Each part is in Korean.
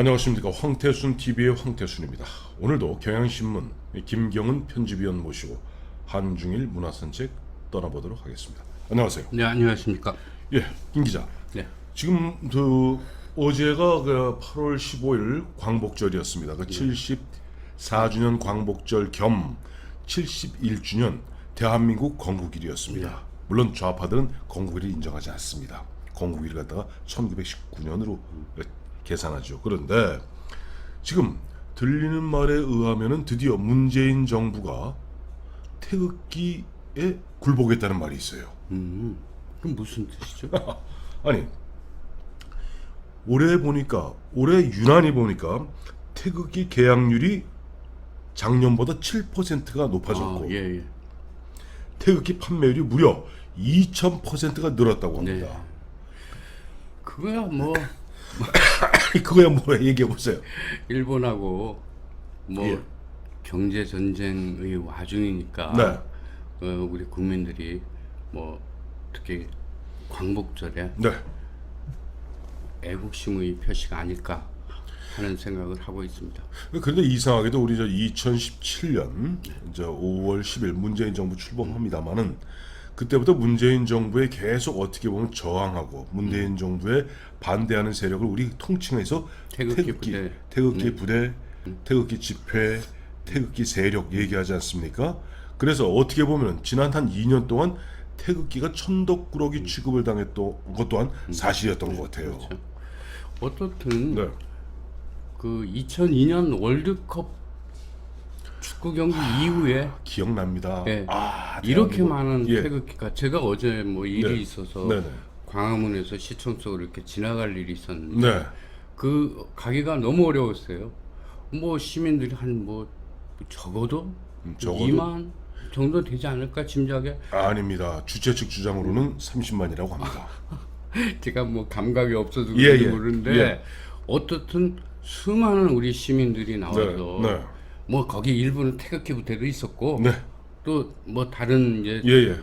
안녕하십니까. 황태순 TV의 황태순입니다. 오늘도 경향신문 김경은 편집위원 모시고 한중일 문화산책 떠나보도록 하겠습니다. 안녕하세요. 네, 안녕하십니까. 예, 김 기자. 네. 지금 어제가 8월 15일 광복절이었습니다. 74주년 광복절 겸 71주년 대한민국 건국일이었습니다. 물론 좌파들은 건국일을 인정하지 않습니다. 건국일을 갖다가 1919년으로 계산하죠. 그런데 지금 들리는 말에 의하면은 드디어 문재인 정부가 태극기에 굴복했다는 말이 있어요. 그럼 무슨 뜻이죠? 아니, 올해 유난히 보니까 태극기 개양률이 작년보다 7%가 높아졌고 예. 태극기 판매율이 무려 2000%가 늘었다고 합니다. 네. 그거야 뭐 그거야 뭐야, 얘기해 보세요. 일본하고 뭐 예. 경제 전쟁의 와중이니까 네. 우리 국민들이 뭐 특히 광복절에 네. 애국심의 표시가 아닐까 하는 생각을 하고 있습니다. 그런데 이상하게도 우리 2017년 5월 10일 문재인 정부 출범합니다만은 그때부터 문재인 정부에 계속 어떻게 보면 저항하고 문재인 정부에 반대하는 세력을 우리 통칭해서 태극기 부대, 태극기 집회, 태극기 세력 얘기하지 않습니까? 그래서 어떻게 보면 지난 한 2년 동안 태극기가 천덕꾸러기 취급을 당했던 것 또한 사실이었던 것 같아요. 그렇죠. 어떻든 네. 그 2002년 월드컵 축구 경기 이후에 기억납니다. 예, 대한민국. 이렇게 많은 예. 태극기가 제가 어제 뭐 일이 네. 있어서 네네. 광화문에서 시청 쪽으로 이렇게 지나갈 일이 있었는데 네. 그 가기가 너무 어려웠어요. 뭐 시민들이 한 뭐 적어도 적어도 2만 정도 되지 않을까 짐작에. 아닙니다. 주최 측 주장으로는 30만이라고 합니다. 제가 뭐 감각이 없어서 예, 그런지 예. 모르는데 예. 어떻든 수많은 우리 시민들이 나와서 네. 뭐 거기 일부는 태극기 부대도 있었고 네. 또 뭐 다른 이제 예예.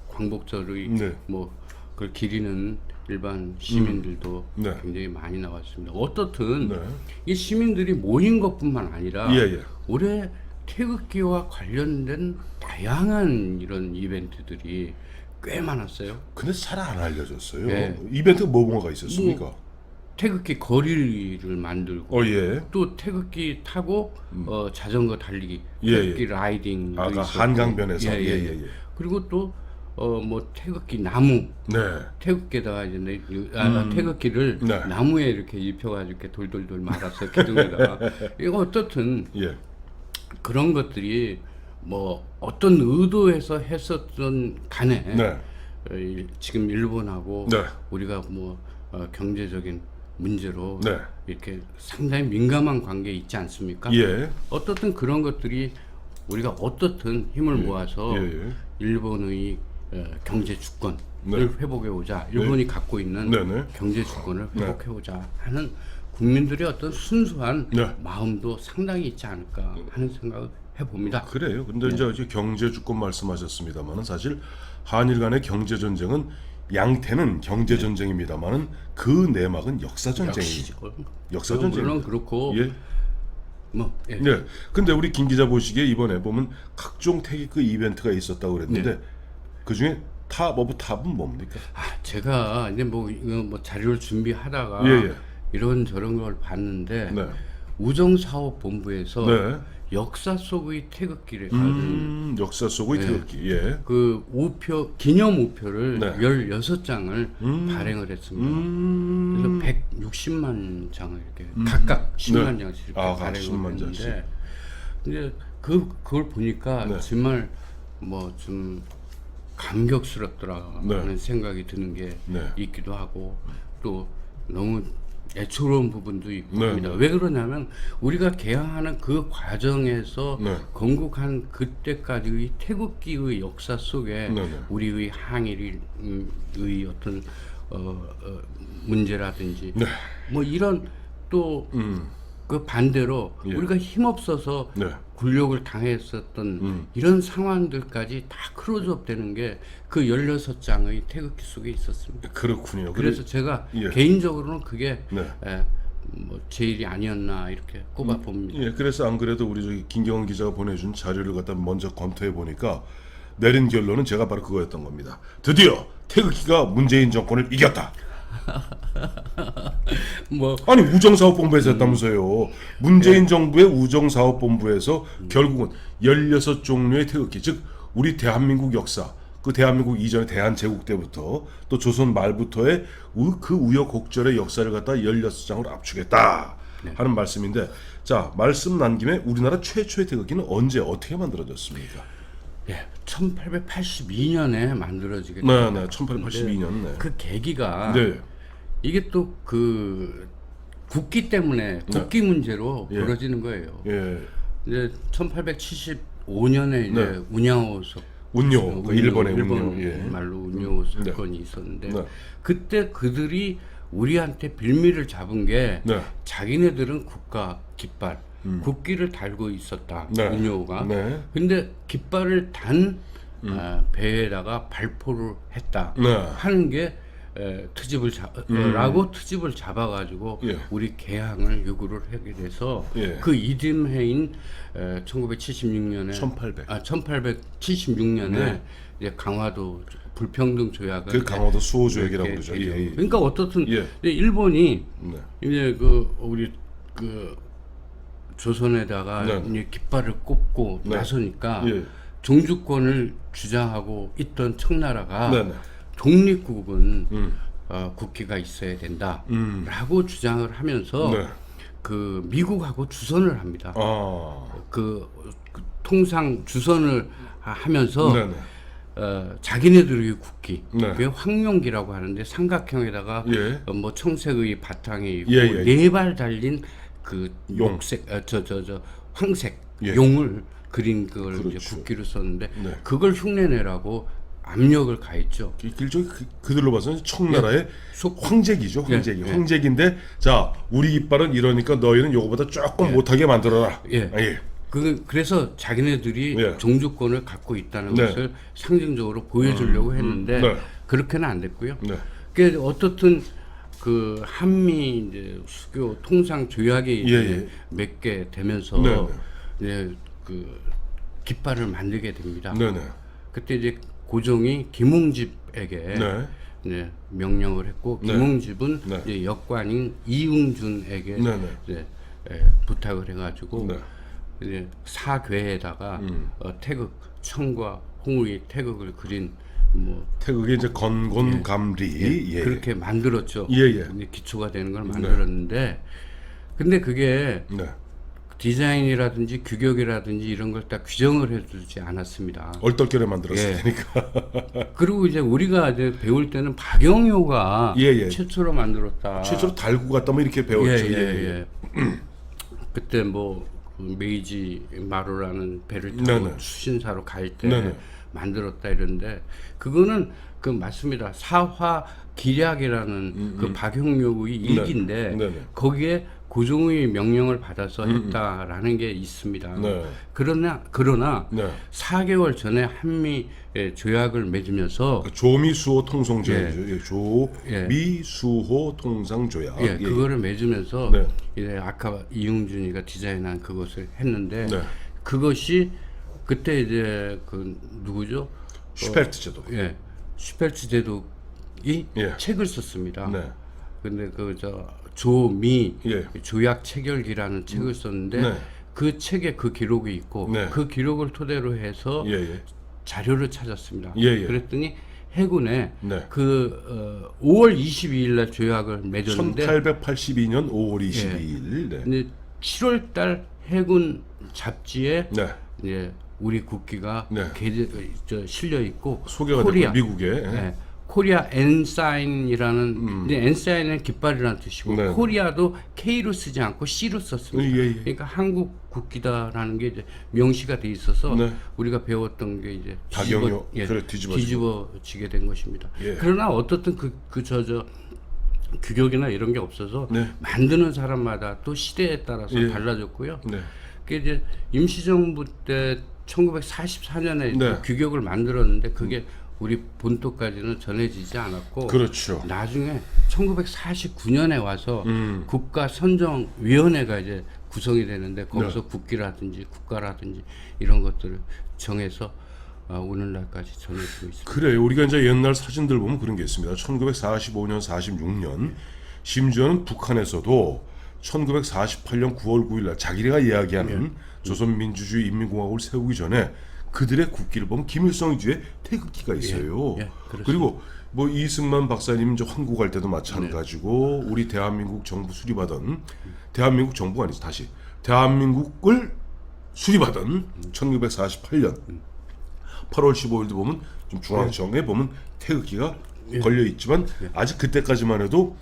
광복절의 네. 뭐 그걸 기리는 일반 시민들도 네. 굉장히 많이 나왔습니다. 어떻든 네. 이 시민들이 모인 것뿐만 아니라 예예. 올해 태극기와 관련된 다양한 이런 이벤트들이 꽤 많았어요. 근데 잘 안 알려졌어요. 예. 이벤트 뭐가 있었습니까? 태극기 거리를 만들고 예. 또 태극기 타고 자전거 달리기, 예, 태극기 예. 라이딩 아까 한강변에서 예. 그리고 또 뭐 태극기 나무, 네. 태극기에다가 이제 태극기를 네. 나무에 이렇게 입혀가지고 이렇게 돌돌돌 말았어 기둥에다가. 이거 어떻든 예. 그런 것들이 뭐 어떤 의도에서 했었던 간에 네. 지금 일본하고 네. 우리가 뭐 경제적인 문제로 네. 이렇게 상당히 민감한 관계에 있지 않습니까? 예. 어떻든 그런 것들이 우리가 어떻든 힘을 모아서 예. 일본의 경제 주권을 네. 회복해 오자. 일본이 갖고 있는 네네. 경제 주권을 회복해 오자 하는 국민들의 어떤 순수한 네. 마음도 상당히 있지 않을까 하는 생각을 해봅니다. 그래요. 근데 이제 경제 주권 말씀하셨습니다만은 사실 한일 간의 경제 전쟁은 양태는 경제 전쟁입니다만은 그 내막은 역사 전쟁이죠. 역사 전쟁. 물론 그렇고 예. 뭐 예. 네. 근데 우리 김 기자 보시기에 이번에 보면 각종 태극기 이벤트가 있었다고 그랬는데 네. 그 중에 탑 오브 탑은 뭡니까? 제가 이제 뭐 이거 뭐 자료를 준비하다가 예. 이런 저런 걸 봤는데 네. 우정사업본부에서 네. 역사 속의 태극기를 역사 속의 태극기. 예. 그 우표 기념 우표를 네. 16장을 발행을 했습니다. 그래서 160만 장을 이렇게 각각 10만 장씩 이렇게 발행을 10만 장씩. 했는데 근데 그걸 보니까 네. 정말 뭐 좀 감격스럽더라 네. 하는 생각이 드는 게 네. 있기도 하고 또 너무 애처로운 부분도 있고 네, 합니다. 네. 왜 그러냐면 우리가 개항하는 그 과정에서 네. 건국한 그때까지의 태극기의 역사 속에 네, 네. 우리의 항일의 어떤 문제라든지 네. 뭐 이런 또 그 반대로 예. 우리가 힘없어서 네. 굴욕을 당했었던 이런 상황들까지 다 클로즈업 되는 게 그 16장의 태극기 속에 있었습니다. 그렇군요. 그래서 제가 예. 개인적으로는 그게 네. 뭐 제일이 아니었나 이렇게 꼽아 봅니다. 예, 그래서 안 그래도 우리 저기 김경원 기자가 보내준 자료를 갖다 먼저 검토해 보니까 내린 결론은 제가 바로 그거였던 겁니다. 드디어 태극기가 문재인 정권을 이겼다. 뭐 아니 우정사업본부에서 했다면서요. 문재인 정부의 우정사업본부에서 결국은 16종류의 태극기, 즉 우리 대한민국 역사, 그 대한민국 이전의 대한제국 때부터 또 조선 말부터의 그 우여곡절의 역사를 갖다 16장으로 압축했다 하는 말씀인데, 자 말씀 난 김에 우리나라 최초의 태극기는 언제 어떻게 만들어졌습니까? 예, 1882년에 만들어지게 네, 네, 1882년. 네. 그 계기가 네. 이게 또 그 국기 때문에 국기 문제로 예. 벌어지는 거예요. 예. 이제 1875년에 이제 네. 운양호 운요, 그 일본의 일본 운요. 예. 말로 운요 사건이 있었는데 네. 그때 그들이 우리한테 빌미를 잡은 게 네. 자기네들은 국가 깃발, 국기를 달고 있었다. 네. 운요가. 네. 근데 깃발을 단 배에다가 발포를 했다 네. 하는 게 트집을 라고 트집을 잡아가지고 예. 우리 개항을 요구를 하게 돼서 예. 그 이듬해인 1976년에 1876년에 네. 이제 강화도 불평등 조약을 그 강화도 수호 조약이라고 이렇게 그러죠. 되죠. 예, 예. 그러니까 어떻든 예. 이제 일본이 네. 이제 그 우리 그 조선에다가 네. 이제 깃발을 꼽고 네. 나서니까 예. 종주권을 주장하고 있던 청나라가 네, 네. 독립국은 국기가 있어야 된다라고 주장을 하면서 네. 그 미국하고 주선을 합니다. 아. 그 통상 주선을 하면서 네, 네. 자기네들의 국기, 네. 그게 황룡기라고 하는데 삼각형에다가 예. 뭐 청색의 바탕이 있고 예, 예. 네 발 달린 그 용. 녹색, 황색 예. 용을 그린 그걸 이제 그렇죠. 국기로 썼는데 네. 그걸 흉내내라고 압력을 가했죠. 일종의 그들로 봐서는 청나라의 황제기죠. 황제기. 예. 황제기인데 자 우리 이빨은 이러니까 너희는 요거보다 조금 못하게 만들어라. 예. 아, 예. 그래서 자기네들이 예. 종주권을 갖고 있다는 네. 것을 상징적으로 보여주려고 했는데 네. 그렇게는 안 됐고요. 네. 그러니까 어떻든 그 한미 이제 수교 통상 조약이 예. 맺게 되면서 네. 이제 그 깃발을 만들게 됩니다. 네네. 그때 이제 고종이 김웅집에게 네. 이제 명령을 했고 네. 김웅집은 네. 이제 역관인 이응준에게 네, 네. 이제 부탁을 해가지고 네. 이제 사궤에다가 태극 청과 홍의 태극을 그린 뭐 태극이 이제 건곤감리. 예. 그렇게 만들었죠. 예, 예. 이제 기초가 되는 걸 만들었는데 근데 그게 네. 디자인이라든지 규격이라든지 이런 걸 딱 규정을 해두지 않았습니다. 얼떨결에 만들었을 예. 테니까. 그리고 이제 우리가 이제 배울 때는 박영효가 예. 최초로 만들었다. 최초로 달고 갔다 뭐 이렇게 배웠죠. 예. 그때 뭐그 메이지 마루라는 배를 타고 네네. 수신사로 갈 때 네네. 만들었다 이런데 그거는 그 맞습니다. 사화 기략이라는 그 박영효의 일기인데 네네. 거기에 고종의 명령을 받아서 했다라는 게 있습니다. 네. 그러나 네. 4개월 전에 한미 조약을 맺으면서 그 조미수호 통성조약이죠. 예. 조미수호 통상조약. 예, 그거를 맺으면서 네. 이제 아까 이용준이가 디자인한 그것을 했는데 네. 그것이 그때 이제 그 누구죠? 슈펠트 제도. 예, 슈펠츠 제독이 예. 책을 썼습니다. 네. 근데 그 조미 예. 조약 체결기라는 책을 썼는데 네. 그 책에 그 기록이 있고 네. 그 기록을 토대로 해서 예. 자료를 찾았습니다. 예. 그랬더니 해군에 네. 그 5월 22일 날 조약을 맺었는데 1882년 5월 22일. 네. 근데 7월 달 해군 잡지에 네. 이제 우리 국기가 네. 실려 있고 소개가 코리아, 됐고 미국에. 예, 코리아 엔사인이라는 이제 엔사인은 깃발이라는 뜻이고 네. 코리아도 K로 쓰지 않고 C로 썼습니다. 예. 그러니까 한국 국기다라는 게 이제 명시가 돼 있어서 네. 우리가 배웠던 게 이제 박영효, 그래, 뒤집어지고. 뒤집어지게 된 것입니다. 예. 그러나 어떻든 규격이나 이런 게 없어서 네. 만드는 사람마다 또 시대에 따라서 예. 달라졌고요. 네. 그게 이제 임시정부 때 1944년에 네. 규격을 만들었는데 그게 우리 본토까지는 전해지지 않았고 그렇죠. 나중에 1949년에 와서 국가선정위원회가 이제 구성이 되는데 거기서 국기라든지 국가라든지 이런 것들을 정해서 오늘날까지 전해지고 있습니다. 그래요. 우리가 이제 옛날 사진들 보면 그런 게 있습니다. 1945년, 46년 심지어는 북한에서도 1948년 9월 9일 날 자기네가 이야기하는 조선민주주의 인민공화국을 세우기 전에 그들의 국기를 보면 김일성 뒤에 태극기가 있어요. 그리고 뭐 이승만 박사님 이제 환구 갈 때도 마찬가지고 우리 대한민국 정부 수립하던 대한민국 정부가 아니지 다시 대한민국을 수립하던 1948년 8월 15일도 보면 좀 중앙정에 보면 태극기가 걸려 있지만 아직 그때까지만 해도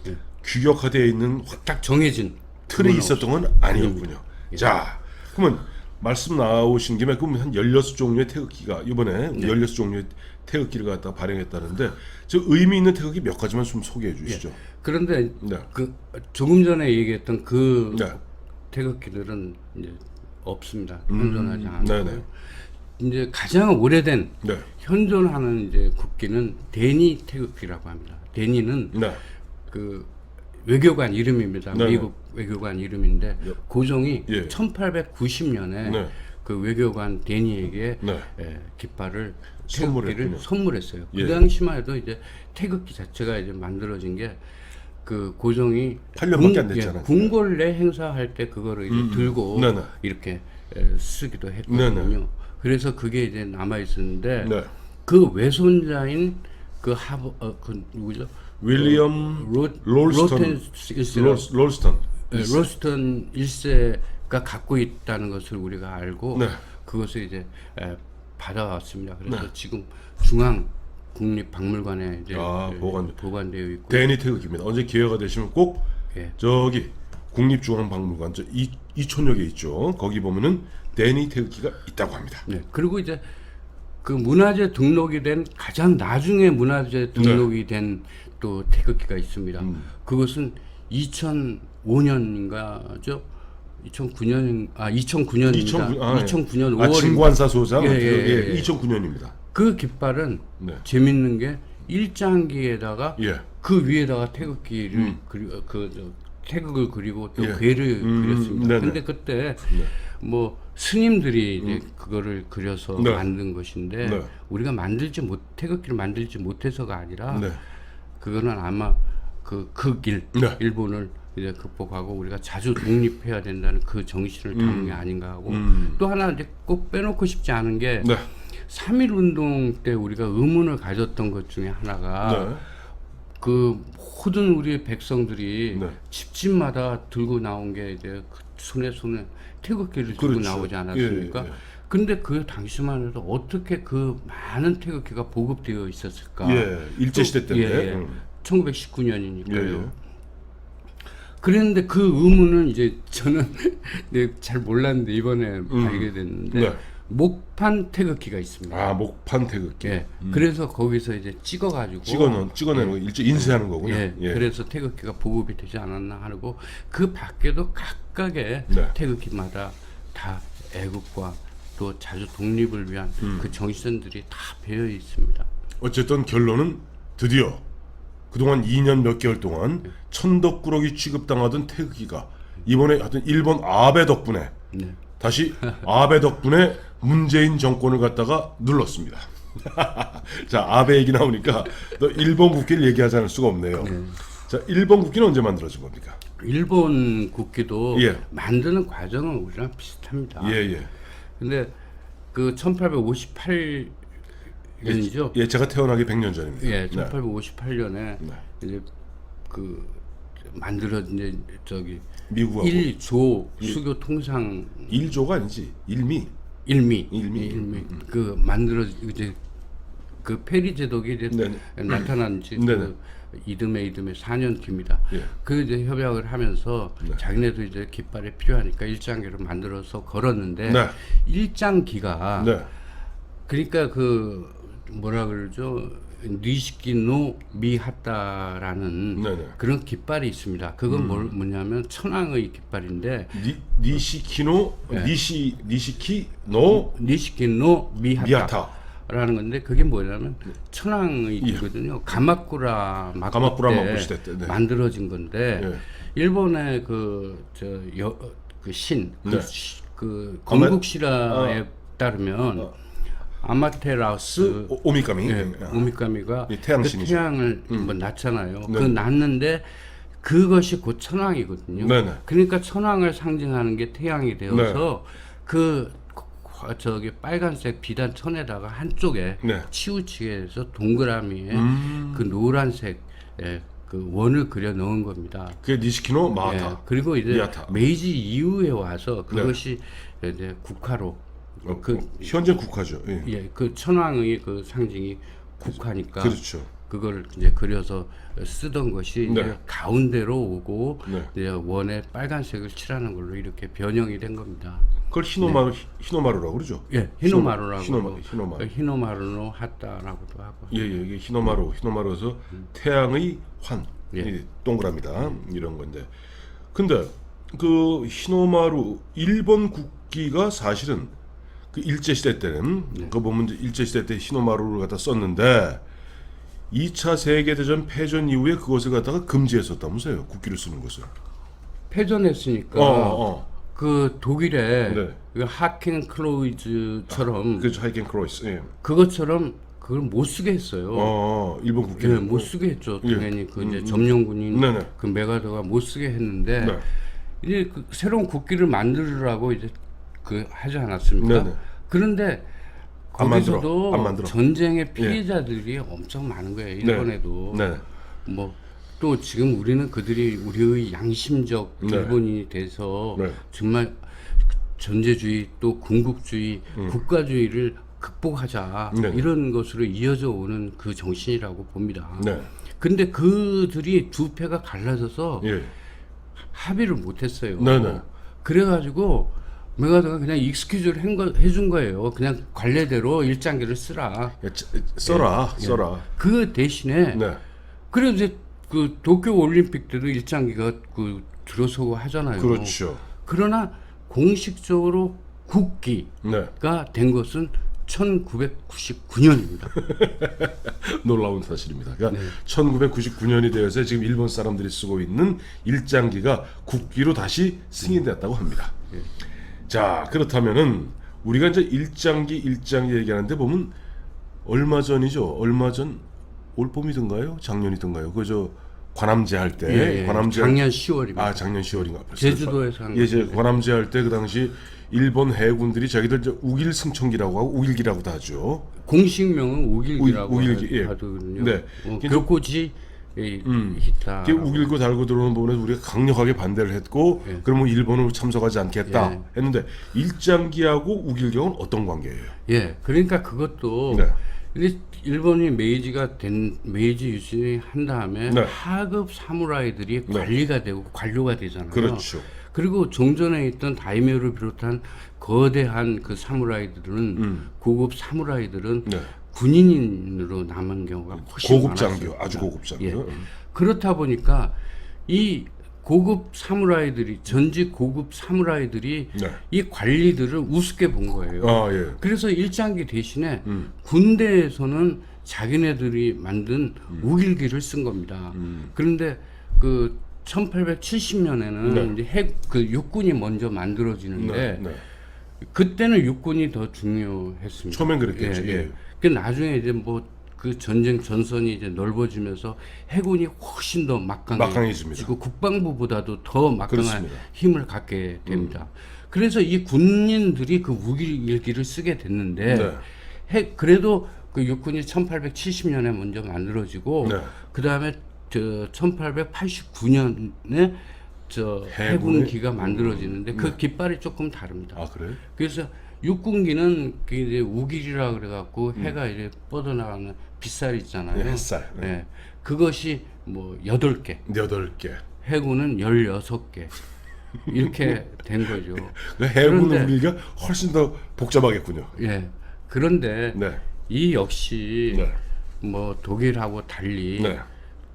규격화되어 있는 딱 정해진 틀이 있었던 건 아니었군요. 자, 그러면 말씀 나오신 김에 그럼 한 16종류의 태극기가 이번에 16종류의 태극기를 갖다 발행했다는데 저 의미 있는 태극기 몇 가지만 좀 소개해 주시죠. 그런데 그 조금 전에 얘기했던 그 태극기들은 이제 없습니다. 현존하지 않고 이제 가장 오래된 현존하는 이제 국기는 데니 태극기라고 합니다. 데니는 그 외교관 이름입니다. 미국 외교관 이름인데 고종이 1890년에 그 외교관 데니에게 깃발을 태극기를 선물했어요. 그 당시만 해도 이제 태극기 자체가 이제 만들어진 게 그 고종이 8년밖에 안 됐잖아요. 궁궐내 행사할 때 그거를 이제 들고 이렇게 쓰기도 했거든요. 그래서 그게 이제 남아 있었는데 그 외손자인 그 그 누구죠? 윌리엄 롤스턴 롤스턴 1세가 갖고 있다는 것을 우리가 알고 그것을 이제 받아왔습니다. 그래서 지금 중앙 국립박물관에 이제 보관되어 있고 데니 태극기입니다. 언제 기회가 되시면 꼭 저기 국립중앙박물관 저 이촌역에 있죠. 거기 보면은 데니 태극기가 있다고 합니다. 그리고 이제 그 문화재 등록이 된 가장 나중에 문화재 등록이 된 또 태극기가 있습니다. 그것은 2005년인가죠? 2009년 5월 진관사 소장 2009년입니다. 그 깃발은 재밌는 게 일장기에다가 그 위에다가 태극기를 태극을 그리고 또 괴를 그렸습니다. 근데 그때 뭐 스님들이 이제 그거를 그려서 만든 것인데 우리가 태극기를 만들지 못해서가 아니라 그거는 아마 그 일본을 이제 극복하고 우리가 자주 독립해야 된다는 그 정신을 담은 게 아닌가 하고 또 하나 이제 꼭 빼놓고 싶지 않은 게 3.1 운동 때 우리가 의문을 가졌던 것 중에 하나가 그 모든 우리 백성들이 집집마다 들고 나온 게 이제 그 손에 태극기를 들고 나오지 않았습니까? 근데 그 당시만 해도 어떻게 그 많은 태극기가 보급되어 있었을까? 일제시대 때문에 1919년이니까요. 그랬는데 그 의문은 이제 저는 잘 몰랐는데 이번에 알게 됐는데 목판 태극기가 있습니다. 목판 태극기. 그래서 거기서 이제 찍어내는 거 일제 인쇄하는 거군요. 그래서 태극기가 보급이 되지 않았나 하고 그 밖에도 각각의 태극기마다 다 애국과 또 자주 독립을 위한 그 정신들이 다 배어 있습니다. 어쨌든 결론은 드디어 그동안 2년 몇 개월 동안 천덕꾸러기 취급당하던 태극기가 이번에 하여튼 일본 아베 덕분에 다시 아베 덕분에 문재인 정권을 갖다가 눌렀습니다. 자, 아베 얘기 나오니까 또 일본 국기를 얘기하지 않을 수가 없네요. 자, 일본 국기는 언제 만들어진 겁니까? 일본 국기도 만드는 과정은 우리랑 비슷합니다. 근데 그 1858년이죠. 제가 태어나기 100년 전입니다. 1858년에 이제 그 만들어진 저기 미국하고 1조 수교 통상 1조가 아니지. 일미. 그 만들어 이제 그 페리 제독이 이제 나타난 지 이듬해 4년 뒤입니다. 그 이제 협약을 하면서 자기네도 이제 깃발이 필요하니까 일장기를 만들어서 걸었는데 일장기가 그러니까 그 뭐라 그러죠? 니시키노 미하타라는 그런 깃발이 있습니다. 그건 뭐냐면 천황의 깃발인데 니시키노 미하타. 라는 건데 그게 뭐냐면 천황의 거든요. 가마쿠라 마코 시대 때 네. 만들어진 건데 네. 일본의 신, 네. 그 건국실화에 따르면 아마테라스 오미카미, 오미카미가 태양신이죠. 그 태양을 뭐 낳잖아요. 그 낳는데 그것이 곧 천황이거든요. 네네. 그러니까 천황을 상징하는 게 태양이 되어서 저기 빨간색 비단 천에다가 한쪽에 치우치게 해서 동그라미에 그 노란색 그 원을 그려 넣은 겁니다. 그게 니시키노 마하타. 그리고 이제 미야타. 메이지 이후에 와서 그것이 이제 국화로 현재 국화죠. 그 천황의 그 상징이 국화니까 그렇죠. 그걸 이제 그려서 쓰던 것이 이제 가운데로 오고 이제 원에 빨간색을 칠하는 걸로 이렇게 변형이 된 겁니다. 그걸 히노마루라고 그러죠. 예, 히노마루라고. 히노마루. 히노마루노 하다라고도 하고. 이게 히노마루에서 태양의 환, 동그라미다 이런 건데. 근데 그 히노마루 일본 국기가 사실은 그 일제 시대 때는 그 보면 일제 시대 때 히노마루를 갖다 썼는데 2차 세계대전 패전 이후에 그것을 갖다가 금지했었다면서요. 국기를 쓰는 것을. 패전했으니까 그 독일의 그 하켄 크로이즈처럼 그렇죠. 하켄 크로이즈. 그것처럼 그걸 못 쓰게 했어요. 일본 국기를 못 쓰게 했죠. 당연히 그 이제 점령군인 그 메가더가 못 쓰게 했는데 이제 그 새로운 국기를 만들으라고 이제 그 하지 않았습니까? 그런데 거기서도 전쟁의 피해자들이 엄청 많은 거예요. 일본에도. 뭐 또 지금 우리는 그들이 우리의 양심적 일본인이 돼서 정말 전제주의 또 군국주의 국가주의를 극복하자 이런 것으로 이어져 오는 그 정신이라고 봅니다. 근데 그들이 두 패가 갈라져서 합의를 못했어요. 그래가지고 메가더가 그냥 익스큐즈를 해준 거예요. 그냥 관례대로 일장기를 써라. 그 대신에 그래서 이제 그 도쿄 올림픽 때도 일장기가 그 들어서고 하잖아요. 그렇죠. 그러나 공식적으로 국기가 된 것은 1999년입니다. 놀라운 사실입니다. 그러니까 1999년이 되어서 지금 일본 사람들이 쓰고 있는 일장기가 국기로 다시 승인됐다고 합니다. 자, 그렇다면은 우리가 이제 일장기 얘기하는데 보면 얼마 전이죠. 올 봄이든가요? 작년이든가요? 그저 관함제 할 때, 작년 10월입니다. 작년 10월인가? 제주도에서 한 이제 관함제 할 때 그 당시 일본 해군들이 자기들 이제 우길 승천기라고 하고 우길기라고도 하죠. 공식명은 우길기라고 하거든요. 교코지 히타. 우길고 달고 들어오는 부분에서 우리가 강력하게 반대를 했고, 그러면 일본은 참석하지 않겠다 했는데 일장기하고 우길기하고는 어떤 관계예요? 그러니까 그것도 일본이 메이지 유신한 다음에 하급 사무라이들이 관리가 되고 관료가 되잖아요. 그렇죠. 그리고 종전에 있던 다이묘를 비롯한 거대한 그 사무라이들은 고급 사무라이들은 군인으로 남은 경우가 훨씬 고급 많았어요. 장교, 아주 고급 장교. 그렇다 보니까 이 고급 사무라이들이 전직 고급 사무라이들이 이 관리들을 우습게 본 거예요. 그래서 일장기 대신에 군대에서는 자기네들이 만든 우길기를 쓴 겁니다. 그런데 그 1870년에는 이제 그 육군이 먼저 만들어지는데 그때는 육군이 더 중요했습니다. 처음엔 그랬겠죠. 그 나중에 이제 뭐 그 전쟁 전선이 이제 넓어지면서 해군이 훨씬 더 막강해집니다. 국방부보다도 더 막강한 힘을 갖게 됩니다. 그래서 이 군인들이 그 무기일기를 쓰게 됐는데 그래도 그 육군이 1870년에 먼저 만들어지고 그 다음에 1889년에 해군기가 만들어지는데 그 깃발이 조금 다릅니다. 그래요? 그래서 육군기는 그 이제 우길이라 그래갖고 해가 이제 뻗어나가는 빗살 있잖아요. 햇살. 그것이 뭐 8개. 해군은 16개. 이렇게 된 거죠. 해군 우길기가 훨씬 더 복잡하겠군요. 그런데 이 역시 뭐 독일하고 달리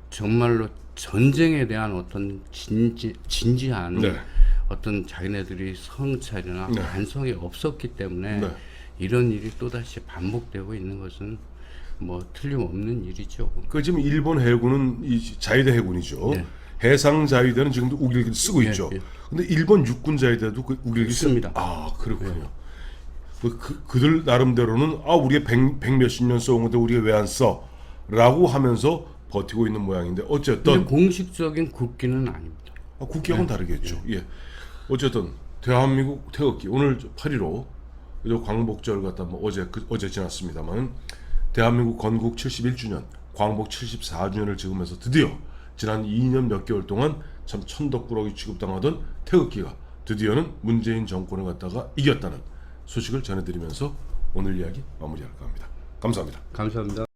정말로 전쟁에 대한 어떤 진지한 어떤 자기네들이 성찰이나 반성이 없었기 때문에 이런 일이 또다시 반복되고 있는 것은 뭐 틀림없는 일이죠. 그 지금 일본 해군은 이 자위대 해군이죠. 네. 해상 자위대는 지금도 우길기를 쓰고 있죠. 네. 근데 일본 육군 자위대도 그 우길기 씁니다. 아 그렇군요. 그들 나름대로는 우리가 백 몇십 년 써온 건데 우리가 왜 안 써? 라고 하면서 버티고 있는 모양인데 어쨌든 근데 공식적인 국기는 아닙니다. 국기하고는 다르겠죠. 예. 어쨌든 대한민국 태극기 오늘 8.15 광복절 같다 뭐 어제 지났습니다만 대한민국 건국 71주년 광복 74주년을 찍으면서 드디어 지난 2년 몇 개월 동안 참 천덕꾸러기 취급당하던 태극기가 드디어는 문재인 정권을 갖다가 이겼다는 소식을 전해드리면서 오늘 이야기 마무리할까 합니다. 감사합니다. 감사합니다.